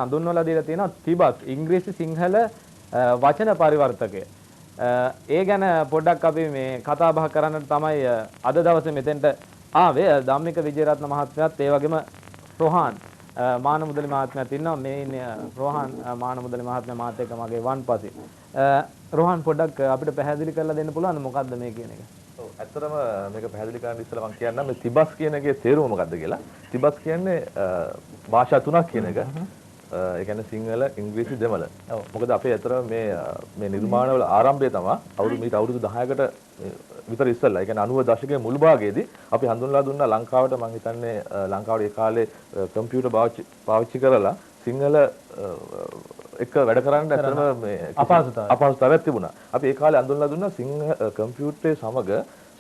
අඳුන්වලා දීලා තියෙනවා තිබස් ඉංග්‍රීසි සිංහල වචන පරිවර්තකය. ඒ ගැන පොඩ්ඩක් අපි මේ කතා බහ කරන්නට තමයි අද දවසේ මෙතෙන්ට ආවේ. ධම්මික විජේරත්න මහත්මයාත් ඒ වගේම රෝහන් මානමුදලි මහත්මයාත් ඉන්නවා. මේ ඉන්නේ රෝහන් මානමුදලි මහත්මයා මාත් එක්ක මගේ වන්පසි. රෝහන් පොඩ්ඩක් අපිට පැහැදිලි කරලා දෙන්න පුළුවන්ද මොකද්ද මේ කියන එක? ඔව් ඇත්තටම මේක පැහැදිලි කරන්න ඉස්සෙල්ලා මම කියන්නම් මේ තිබස් කියන එකේ තේරුම මොකද්ද කියලා. තිබස් කියන්නේ භාෂා තුනක් කියන එක. ඒ කියන්නේ සිංහල, ඉංග්‍රීසි, දෙමළ. මොකද අපේ ඇත්තටම මේ නිර්මාණවල ආරම්භය තමයි අවුරුදු 10කට විතර ඉස්සෙල්ලා. ඒ කියන්නේ 90 දශකයේ මුල් භාගයේදී අපි හඳුන්වලා දුන්නා ලංකාවට. මම හිතන්නේ ලංකාවට ඒ කාලේ කම්පියුටර් පාවිච්චි කරලා සිංහල එක වැඩ කරන්න ඇත්තටම මේ අපහසුතාවයක් තිබුණා. අපි ඒ කාලේ හඳුන්වලා දුන්නා කම්පියුටරේ සමග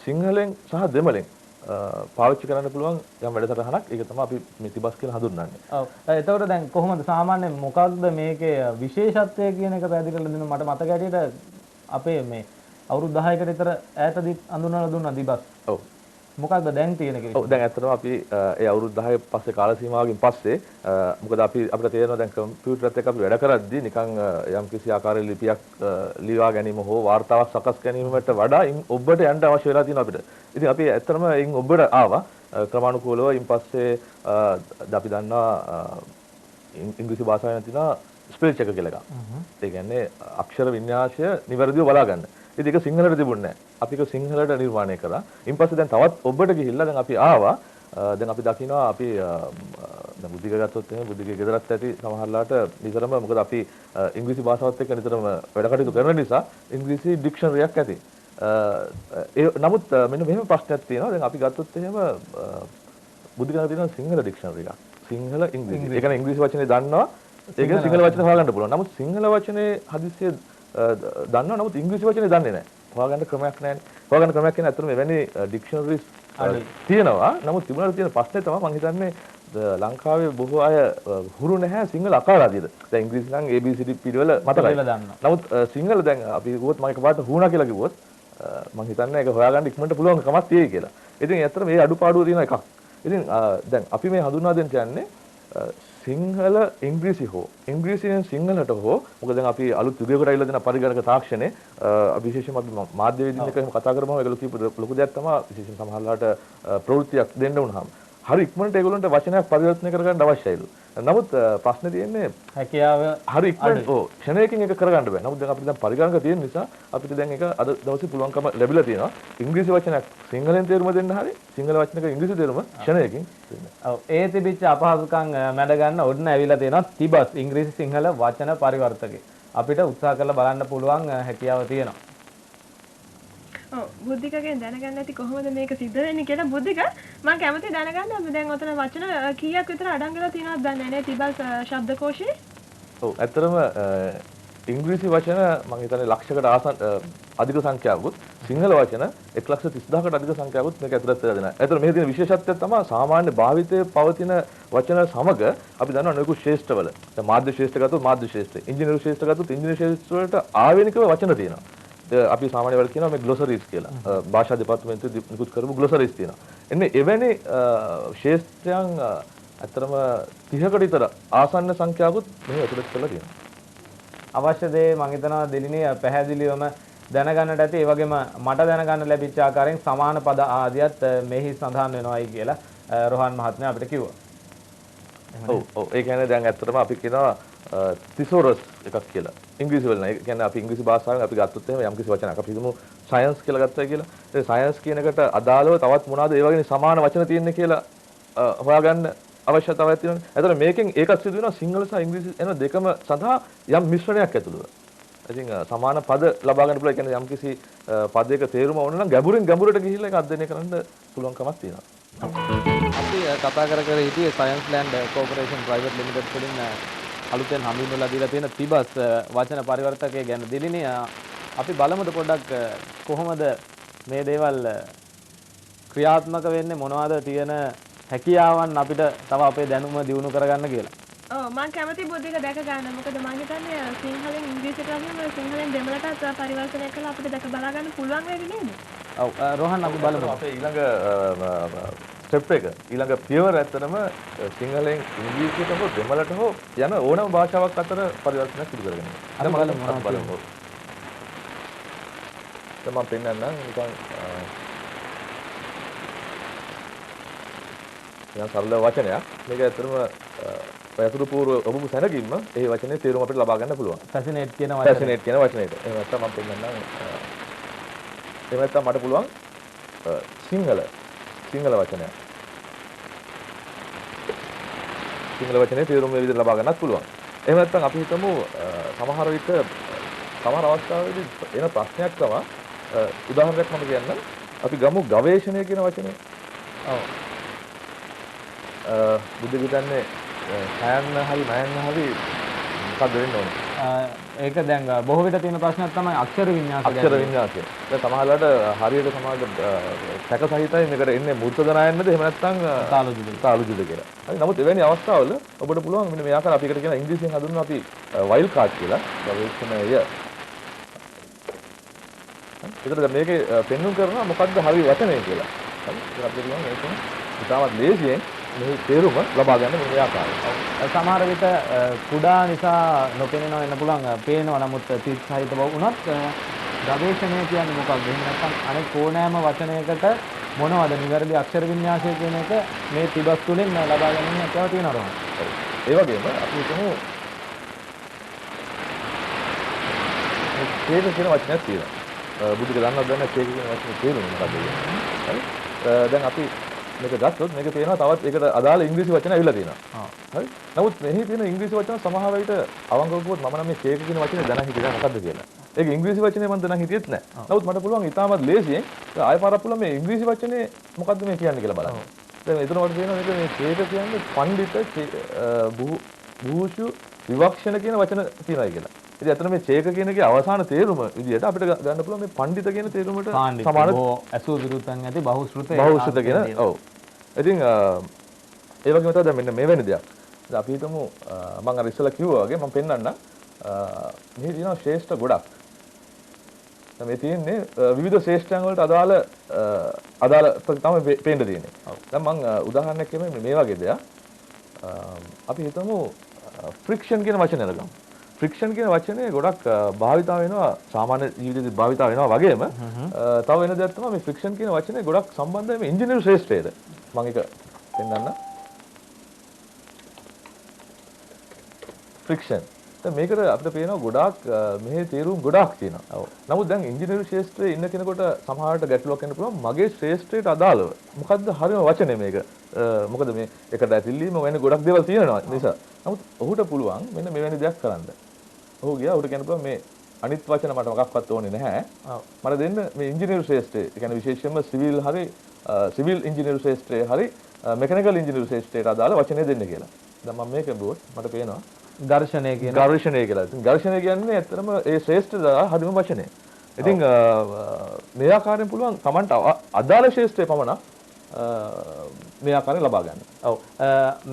සිංහලෙන් සහ දෙමළෙන් පාවිච්චි කරන්න පුළුවන් යම් වැඩසටහනක්. ඒක තමයි අපි මේ තිබස් කියලා හඳුන්වන්නේ. ඔව්. එතකොට දැන් කොහොමද සාමාන්‍යයෙන් මොකක්ද මේකේ විශේෂත්වය කියන එක පැහැදිලි කරලා දෙන්න. මට මතක හැටියට අපේ මේ අවුරුදු 10කට විතර ඈතදී හඳුන්වලා දුන්නා තිබස්. ඔව්. මොකක්ද දැන් තියෙන එක? ඔව් දැන් ඇත්තටම අපි ඒ අවුරුදු 10 පස්සේ කාල සීමාවකින් පස්සේ මොකද අපිට තේරෙනවා දැන් කම්පියුටරත් එක්ක අපි වැඩ කරද්දී නිකන් යම් කිසි ආකාරයේ ලිපියක් ලියවා ගැනීම හෝ වාර්තාවක් සකස් ගැනීමට වඩා ඔබට යන්න අවශ්‍ය වෙලා තියෙනවා අපිට. ඉතින් අපි ඇත්තටම ඔබට ආවා ක්‍රමානුකූලව. ඉන් පස්සේ අපි දන්නවා ඉංග්‍රීසි භාෂාවෙන් තියෙනවා ස්පෙල් චෙක් කියලා එකක්. ඒ කියන්නේ අක්ෂර වින්‍යාසය නිවැරදිව බලා ගන්න. ඉතින් ඒක සිංහලට තිබුණේ නැහැ. අපි ඒක සිංහලට නිර්මාණය කරා. ඊට පස්සේ දැන් තවත් ඔබට ගිහිල්ලා දැන් අපි ආවා. දැන් අපි දකිනවා අපි දැන් බුද්ධික ගත්තොත් එහෙනම් බුද්ධිකේ ගෙදරත් ඇති සමහරලාට නිතරම මොකද අපි ඉංග්‍රීසි භාෂාවත් එක්ක නිතරම වැඩ කටයුතු කරන නිසා ඉංග්‍රීසි ඩික්ෂනරියක් ඇති. නමුත් මෙන්න මෙහෙම ප්‍රශ්නයක් තියෙනවා. දැන් අපි ගත්තොත් එහෙම බුද්ධිකේ තියෙන සිංහල ඩික්ෂනරි එකක්. සිංහල ඉංග්‍රීසි. ඒ කියන්නේ ඉංග්‍රීසි වචනේ දන්නවා. ඒක සිංහල වචනේ හොයාගන්න පුළුවන්. නමුත් සිංහල වචනේ හදිස්සියේ දන්නවා. නමුත් ඉංග්‍රීසි වචනේ දන්නේ නැහැ. හොයාගන්න ක්‍රමයක් නැහැ. හොයාගන්න ක්‍රමයක් කියන්නේ අතන මෙවැනි ඩික්ෂනරිස් තියෙනවා. නමුත් තිබුණාට තියෙන ප්‍රශ්නේ තමයි මම හිතන්නේ ලංකාවේ බොහෝ අය හුරු නැහැ සිංහල අකාරාදියට. දැන් ඉංග්‍රීසි නම් ABCD පිළිවෙල මතකයි. නමුත් සිංහල දැන් අපි කිව්වොත් මම එකපාරට හුණා කියලා කිව්වොත් මම හිතන්නේ ඒක හොයාගන්න ඉක්මනට පුළුවන් කමක් තියෙයි කියලා. ඉතින් ඇත්තට මේ අඩුපාඩුව තියෙන එකක්. ඉතින් දැන් අපි මේ හඳුන්වා දෙන්න කියන්නේ සිංහල ඉංග්‍රීසි හෝ ඉංග්‍රීසියෙන් සිංහලට හෝ මොකද දැන් අපි අලුත් යුගයකට ඇවිල්ලා දෙන පරිගණක තාක්ෂණය විශේෂයෙන්ම අපි මාධ්‍ය වේදිකෙන් එක එහෙම කතා කරපුවම ඒගොල්ලෝ කියපු ලොකු දෙයක් තමයි විශේෂයෙන් සමහරලාට ප්‍රවෘත්තියක් දෙන්න වුණාම හරි ඉක්මනට ඒගොල්ලන්ට වචනයක් පරිවර්තනය කරගන්න අවශ්‍යයිලු. නමුත් ප්‍රශ්නේ තියෙන්නේ හැකියාව හරි ඉක්මනට ක්ෂණයකින් ඒක කරගන්න බෑ. නමුත් දැන් අපිට දැන් පරිගණක තියෙන නිසා අපිට දැන් ඒක අද දවසේ පුළුවන්කම ලැබිලා තියෙනවා. ඉංග්‍රීසි වචනයක් සිංහලෙන් තේරුම දෙන්න හරි සිංහල වචනයක ඉංග්‍රීසි තේරුම ක්ෂණයකින් දෙන්න. ඔව් ඒ තිබිච්ච අපහසුකම් මැඩ ගන්න ඔන්න ඇවිල්ලා තියෙනවා තිබස් ඉංග්‍රීසි සිංහල වචන පරිවර්තකේ. අපිට උත්සාහ කරලා බලන්න පුළුවන් හැකියාව තියෙනවා. බුද්ධිකගෙන් දැනගන්න ඇති කොහොමද මේක සිද්ධ වෙන්නේ කියලා. බුද්ධික මම කැමතියි දැනගන්න අපි දැන් ඔතන වචන කීයක් විතර අඩංගු වෙලා තියෙනවද දන්නේ නැහැ තිබස් ශබ්දකෝෂේ? ඔව් ඇත්තටම ඉංග්‍රීසි වචන මම හිතන්නේ ලක්ෂයකට අධික සංඛ්‍යාවකුත් සිංහල වචන 1,30,000කට අධික සංඛ්‍යාවකුත් මේක ඇතුළත් වෙලා දෙනවා. ඒතර මේකේ තියෙන විශේෂත්වය තමයි සාමාන්‍ය භාවිතයේ පවතින වචන සමග අපි දන්නවා නොයෙකුත් ශේෂ්ඨවල. දැන් මාධ්‍ය ශේෂ්ඨ ගත්තොත් මාධ්‍ය ශේෂ්ඨ, ඉංජිනේරු ශේෂ්ඨ ගත්තොත් ඉංජිනේරු ශේෂ්ඨ වලට ආවේනිකව වචන තියෙනවා. අපි සාමාන්‍ය වල කියනවා මේ ග්ලොසරිස් කියලා. භාෂා දෙපාර්තමේන්තුවේ නිකුත් කරපු ග්ලොසරිස් තියෙනවා. එන්නේ එවැනි ශේෂ්ත්‍රයන් අතරම 30කට විතර ආසන්න සංඛ්‍යාවකුත් මෙහි ඇතුළත් කරලා තියෙනවා. අවශ්‍ය දේ මම හිතනවා දෙලිනේ පැහැදිලිවම දැනගන්නට ඇති. ඒ වගේම මට දැනගන්න ලැබිච්ච ආකාරයෙන් සමාන පද ආදියත් මෙහි සඳහන් වෙනවායි කියලා රෝහන් මහත්මයා අපිට කිව්වා. ඔව් ඒ කියන්නේ දැන් ඇත්තටම අපි කියනවා තිසොරස් එකක් කියලා. ඉංග්‍රීසි වල නෑ. ඒ කියන්නේ අපි ඉංග්‍රීසි භාෂාවෙන් අපි ගත්තොත් එහෙම යම්කිසි වචනයක් අපි හිතමු සයන්ස් කියලා ගත්තා කියලා. ඒ සයන්ස් කියන එකට අදාළව තවත් මොනවාද ඒ වගේ සමාන වචන තියෙන්නේ කියලා හොයාගන්න අවශ්‍යතාවයක් තියෙනවා. ඒතර මේකෙන් ඒකත් සිදු වෙනවා සිංහල සහ ඉංග්‍රීසි එන දෙකම සඳහා යම් මිශ්‍රණයක් ඇතුළුව. ඉතින් සමාන පද ලබා ගන්න පුළුවන්. ඒ කියන්නේ යම්කිසි පදයක තේරුම ඕන නම් ගැඹුරින් ගැඹුරට ගිහිල්ලා ඒක අධ්‍යයනය කරන්න පුළුවන්කමක් තියෙනවා. අපි කතා කර හිටියේ science land corporation private limited වලින් අලුතෙන් හඳුන්වලා දීලා තියෙන තිබස් වචන පරිවර්තකය ගැන දෙලිනේ අපි බලමුද පොඩ්ඩක් කොහොමද මේ දේවල් ක්‍රියාත්මක වෙන්නේ මොනවද තියෙන හැකියාවන් අපිට තව අපේ දැනුම දියුණු කරගන්න කියලා. ඔව් මම කැමති බුද්ධික දැක ගන්න. මොකද මම හිතන්නේ සිංහලෙන් ඉංග්‍රීසියට වගේම සිංහලෙන් දෙමළටත් පරිවර්තනය කරලා අපිට දැක බලා ගන්න පුළුවන් වෙන්නේ නේද? ඔව් රෝහන් අපි බලමු. අපේ ඊළඟ ස්ටෙප් එක ඊළඟ පියවර ඇත්තටම සිංහලෙන් ඉංග්‍රීසියට හෝ දෙමළට හෝ යන ඕනම භාෂාවක් අතර පරිවර්තනයක් සිදු කරගෙන යනවා. අපි බලමු බලමු. මම පෙන්නන්නම් නිකන් යන සරල වචනයක්. මේක ඇත්තටම යතුරු පූර්ව ඔබපු සැනගින්ම ඒ වචනේ තේරුම අපිට ලබා ගන්න පුළුවන්. ෆැසිනේට් කියන වචනේ. ෆැසිනේට් කියන වචනේට. එහෙම නැත්නම් මම පෙන්නන්නම්. එහෙම නැත්නම් මට පුළුවන් සිංහල වචනයක්. සිංහල වචනේ තේරුම මේ විදිහට ලබා ගන්නත් පුළුවන්. එහෙම නැත්නම් අපි හිතමු සමහර විට සමහර අවස්ථාවලදී එන ප්‍රශ්නයක් තමයි උදාහරණයක් මම කියන්නම්. අපි ගමු ගවේෂණය කියන වචනේ. ඔව්. බුද්ධ හිතන්නේ සයන්න හරි නයන්න හරි මොකක්ද වෙන්න ඕනේ? ඒක දැන් බොහෝ විට තියෙන ප්‍රශ්නයක් තමයි අක්ෂර වින්‍යාසය. අක්ෂර වින්‍යාසය. දැන් සමහරවිට හරියට සමහරවිට සැක සහිතයි මේකට එන්නේ මුර්තද නයන්නද එහෙම නැත්නම් තාලුජුද කියලා. හරි. නමුත් එවැනි අවස්ථාවල ඔබට පුළුවන් මෙන්න මේ ආකාර අපි එකට කියන ඉංග්‍රීසියෙන් හඳුන්වන අපි වයිල්ඩ් කාඩ් කියලා ගවේෂණය. ඒකට මේකේ පෙන්වුම් කරනවා මොකක්ද හරි වචනය කියලා. හරි. ඒක අපිට පුළුවන් මේකෙන් ඉතාමත් ලේසියෙන් මේ තේරුම ලබා ගන්න මේ ආකාරයට. සමහර විට කුඩා නිසා නොපෙනෙනවා වෙන්න පුළුවන්. පේනවා නමුත් තිත් සහිත බව වුණත් ගවේෂණය කියන්නේ මොකක්ද? එහෙම නැත්නම් අනෙක් ඕනෑම වචනයකට මොනවද නිවැරදි අක්ෂර වින්‍යාසය කියන එක මේ තිබස් තුලින් ලබා ගැනීම හැකියාව තියෙනවා. ඒ වගේම අපි හිතමු මේක කියන වචනයක් තියෙනවා. බුදුක දන්නවද දන්නේ මේක කියන වචනේ තේරුම මොකක්ද කියන්නේ? හරි. දැන් අපි මේක ගත්තොත් මේක තියෙනවා තවත් ඒකට අදාළ ඉංග්‍රීසි වචන ඇවිල්ලා තියෙනවා. හරි. නමුත් මෙහි තියෙන ඉංග්‍රීසි වචන සමහර විට අවංකව කිව්වොත් මම නම් මේ කේක කියන වචනේ දැන හිටියේ මොකද්ද කියලා. ඒක ඉංග්‍රීසි වචනේ මම දැන හිටියෙත් නැහැ. නමුත් මට පුළුවන් ඉතාමත් ලේසියෙන් ආයෙ පාරක් පුළුවන් මේ ඉංග්‍රීසි වචනේ මොකද්ද මේ කියන්නේ කියලා බලන්න. දැන් එතන මට තේරෙනවා මේක මේ කේක කියන්නේ පඬිත භූෂු විවක්ෂණ කියන වචන තියෙනවා කියලා. ඉතින් අතන මේ චේක කියන එකේ අවසාන තේරුම විදියට අපිට ගන්න පුළුවන් මේ පඬිත කියන තේරුමට සමාන අසු විරුද්ධන් ඇති බහුශෘත කියන. ඔව්. ඉතින් ඒ වගේම තමයි දැන් මෙන්න මේ වෙන දෙයක්. දැන් අපි හිතමු මම අර ඉස්සෙල්ලා කිව්වා වගේ මම පෙන්නන්නම් මේ තියෙනවා ශ්‍රේෂ්ඨ ගොඩක්. දැන් මේ තියෙන්නේ විවිධ ශ්‍රේෂ්ඨයන් වලට අදාළ තමයි පේන්න තියෙන්නේ. දැන් මම උදාහරණයක් කියමු මේ වගේ දෙයක්. අපි හිතමු ෆ්‍රික්ෂන් කියන වචනය අරගමු. ෆ්‍රික්ෂන් කියන වචනේ ගොඩක් භාවිතා වෙනවා සාමාන්‍ය ජීවිතේදී භාවිතා වෙනවා වගේම තව වෙන දෙයක් තමයි මේ ෆ්‍රික්ෂන් කියන වචනේ ගොඩක් සම්බන්ධයි මේ ඉංජිනේරු ශ්‍රේෂ්ඨයට. මම ඒක පෙන්නන්න. ෆ්‍රික්ෂන්. දැන් මේකට අපිට පේනවා ගොඩාක් මෙහි තේරුම් ගොඩාක් තියෙනවා. නමුත් දැන් ඉංජිනේරු ශ්‍රේෂ්ඨයේ ඉන්න කෙනෙකුට සමහරවිට ගැටලුවක් එන්න පුළුවන් මගේ ශ්‍රේෂ්ඨයට අදාළව. මොකද්ද හරියම වචනේ මේක? මොකද මේ එකට ඇතිල්ලීම වෙන ගොඩක් දේවල් තියෙනවා නිසා. නමුත් ඔහුට පුළුවන් මෙන්න මෙවැනි දෙයක් කරන්න. ඔහු ගියා ඔහුට කියන්න පුළුවන් මේ අනිත් වචන මට මොකක්වත් ඕනේ නැහැ. මට දෙන්න මේ ඉංජිනේරු ශ්‍රේෂ්ඨය. ඒ කියන්නේ විශේෂයෙන්ම සිවිල් ඉංජිනේරු ශ්‍රේෂ්ඨය හරි මෙකැනිකල් ඉංජිනේරු ශ්‍රේෂ්ඨයට අදාළ වචනේ දෙන්න කියලා. දැන් මම මේක බොත් මට පේනවා ඝර්ෂණය කියලා. ඉතින් ඝර්ෂණය කියන්නේ ඇත්තටම ඒ ශ්‍රේෂ්ඨ හරිම වචනේ. ඉතින් මේ ආකාරයෙන් පුළුවන් Tamanට අදාළ ශ්‍රේෂ්ඨය පමණක් මේ ආකාරයෙන් ලබා ගන්න. ඔව්.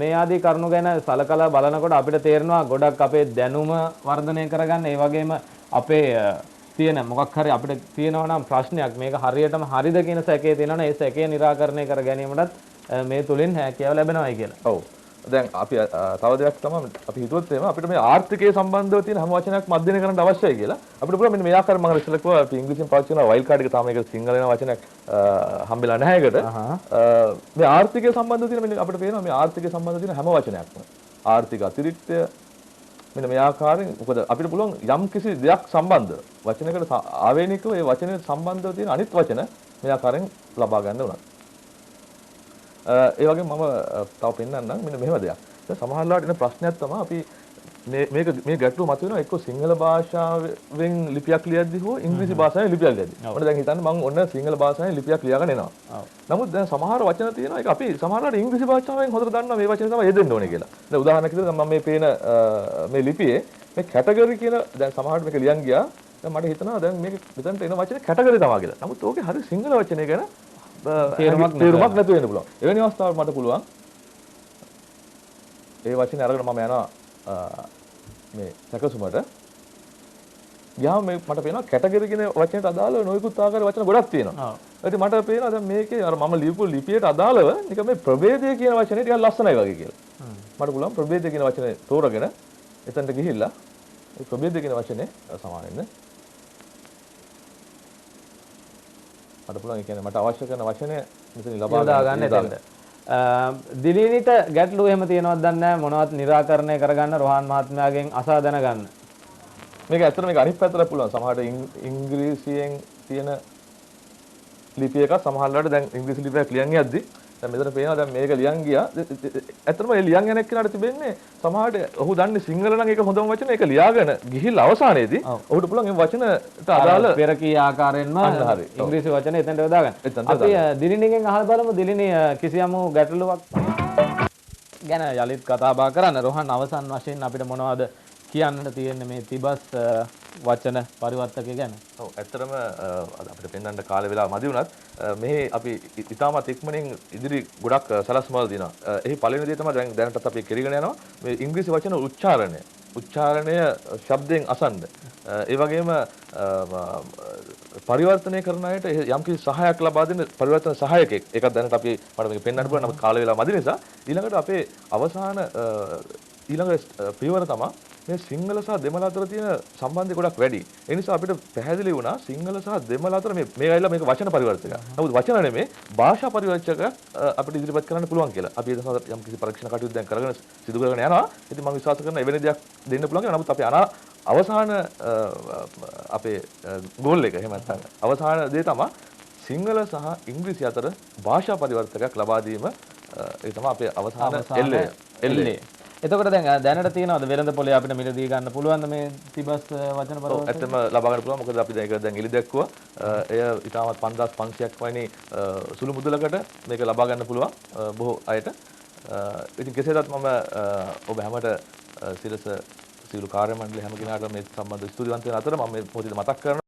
මේ ආදී කරුණු ගැන සලකලා බලනකොට අපිට තේරෙනවා ගොඩක් අපේ දැනුම වර්ධනය කරගන්න ඒ වගේම අපේ තියෙන මොකක් හරි අපිට තියෙනවා නම් ප්‍රශ්නයක් මේක හරියටම හරිද කියන සැකේ තියෙනවනේ ඒ සැකේ निराකරණය කර ගැනීමටත් මේ තුලින් හැකියාව ලැබෙනවායි කියලා. ඔව්. දැන් අපි තව දෙයක් තමයි අපි හිතුවොත් එහෙම අපිට මේ ආර්ථිකයේ සම්බන්ධව තියෙන හැම වචනයක්ම අධ්‍යයනය කරන්න අවශ්‍යයි කියලා. අපිට පුළුවන් මෙන්න මේ ආකාරයෙන් මම ඉස්සෙල්ලා කිව්වා අපි ඉංග්‍රීසියෙන් පාවිච්චි කරන වයිල්ඩ් කාඩ් එක තාම ඒක සිංහල වෙන වචනයක් හම්බෙලා නැහැ ඒකට. මේ ආර්ථිකයේ සම්බන්ධව තියෙන මෙන්න අපිට පේනවා මේ ආර්ථිකයේ සම්බන්ධව තියෙන හැම වචනයක්ම. ආර්ථික අතිරික්තය මෙන්න මේ ආකාරයෙන් මොකද අපිට පුළුවන් යම් කිසි දෙයක් සම්බන්ධව වචනයකට ආවේනිකව ඒ වචනේ සම්බන්ධව තියෙන අනිත් වචන මේ ආකාරයෙන් ලබා ගන්න උනත්. ඒ වගේම මම තව පෙන්නන්නම් මෙන්න මෙහෙම දෙයක්. දැන් සමහර ලාට එන ප්‍රශ්නයක් තමයි අපි මේ ගැටලුව මතුවෙනවා එක්ක සිංහල භාෂාවෙන් ලිපියක් ලියද්දි හෝ ඉංග්‍රීසි භාෂාවෙන් ලිපියක් ලියද්දි. මම දැන් හිතන්නේ මම ඔන්න සිංහල භාෂාවෙන් ලිපියක් ලියාගෙන එනවා. නමුත් දැන් සමහර වචන තියෙනවා ඒක අපි සමහර ලාට ඉංග්‍රීසි භාෂාවෙන් හොඳට දන්නවා මේ වචනේ තමයි යෙදෙන්න ඕනේ කියලා. දැන් උදාහරණයක් විදිහට මම මේ පේන මේ ලිපියේ මේ කැටගරි කියන දැන් සමහරට මේක ලියන් ගියා. දැන් මට හිතනවා දැන් මේක මෙතනට එන වචනේ කැටගරි තමයි කියලා. නමුත් ඕකේ හරි සිංහල වචනේ ගැන තේරුමක් නැතු වෙන්න පුළුවන්. එවැනි අවස්ථාවල මට පුළුවන් ඒ වචනේ අරගෙන මම යනවා මේ සැකසුමට. ගියාම මේ මට පේනවා කැටගරි කියන වචනයට අදාළ නොයෙකුත් ආකාරයේ වචන ගොඩක් තියෙනවා. ඉතින් මට පේනවා දැන් මේකේ අර මම ලියපු ලිපියට අදාළව නිකන් මේ ප්‍රභේදය කියන වචනේ ටිකක් ලස්සනයි වගේ කියලා. මට පුළුවන් ප්‍රභේදය කියන වචනේ තෝරගෙන එතනට ගිහිල්ලා ඒ ප්‍රභේදය කියන වචනේ සමාවෙන්න. මට පුළුවන් ඒ කියන්නේ මට අවශ්‍ය කරන වචනේ මෙතන ලබා ගන්න එතනට. දිලීනිට ගැටලු එහෙම තියෙනවද දන්නේ නැහැ මොනවත් निराකරණය කරගන්න රෝහන් මහත්මයාගෙන් අසා දැනගන්න. මේක ඇත්තට මේක අනිත් පැත්තට පුළුවන්. සමහරට ඉංග්‍රීසියෙන් තියෙන ලිපි එකක් සමහරවිට දැන් ඉංග්‍රීසි ලිපියක් ලියන් යද්දි දැන් මෙතන පේනවා දැන් මේක ලියන් ගියා. ඇත්තටම ඒ ලියන් යන එක්කනට තිබෙන්නේ සමහරට ඔහු දන්නේ සිංහල නම් ඒක හොඳම වචන ඒක ලියාගෙන ගිහිල්ලා අවසානයේදී ඔහුට පුළුවන් මේ වචනට අදාළ පෙර කී ආකාරයෙන්ම ඉංග්‍රීසි වචන එතනට යොදා ගන්න. අපි දිලිනිගෙන් අහලා බලමු දිලිනි කිසියම් ගැටලුවක් ගැන යලිත් කතා බහ කරන්න. රෝහන් අවසන් වශයෙන් අපිට මොනවද කියන්නට තියෙන්නේ මේ තිබස් වචන පරිවර්තකය ගැන? ඔව් ඇත්තටම අපිට පෙන්වන්න කාලේ වෙලා මදි වුණත් මෙහි අපි ඉතාමත් ඉක්මනින් ඉදිරි ගොඩක් සලස්මවල දිනවා. එහි පළවෙනි දේ තමයි දැනටත් අපි කෙරීගෙන යනවා මේ ඉංග්‍රීසි වචන උච්චාරණය ශබ්දයෙන් අසන්න. ඒ වගේම පරිවර්තනය කරන අයට යම්කිසි සහායක් ලබා දෙන පරිවර්තන සහායකෙක් ඒකත් දැනට අපි මට මේක පෙන්වන්න පුළුවන්. නමුත් කාලේ වෙලා මදි නිසා ඊළඟට අපේ අවසාන ඊළඟ පියවර තමයි මේ සිංහල සහ දෙමළ අතර තියෙන සම්බන්ධය ගොඩක් වැඩි. ඒ නිසා අපිට පැහැදිලි වුණා සිංහල සහ දෙමළ අතර මේ ඇවිල්ලා මේක වචන පරිවර්තක. නමුත් වචන නෙමෙයි භාෂා පරිවර්තක අපිට ඉදිරිපත් කරන්න පුළුවන් කියලා. අපි ඒ සඳහා යම් කිසි පරීක්ෂණ කටයුතු දැන් කරගෙන සිදු කරගෙන යනවා. ඉතින් මම විශ්වාස කරනවා එවැනි දෙයක් දෙන්න පුළුවන් කියලා. නමුත් අපි අවසාන අපේ ගෝල් එක එහෙම නැත්නම් අවසාන දේ තමයි සිංහල සහ ඉංග්‍රීසි අතර භාෂා පරිවර්තකයක් ලබා දීම. ඒ තමයි අපේ අවසාන එල්ලේ. එතකොට දැන් දැනට තියෙනවද වෙළඳ පොලේ අපිට මිලදී ගන්න පුළුවන්ද මේ තිබස් වචන පරිවර්තන? ඔව් ඇත්තම ලබා ගන්න පුළුවන්. මොකද අපි දැන් එලි දැක්කුවා. එය ඉතාමත් 5500ක් වයිනි සුළු මුදලකට මේක ලබා ගන්න පුළුවන් බොහෝ අයට. ඉතින් කෙසේවත් මම ඔබ හැමට සියලු කාර්ය මණ්ඩලය හැම කෙනාටම මේ සම්බන්ධ ස්තුතිවන්ත වෙන අතර මම මේ පොතේ මතක් කරනවා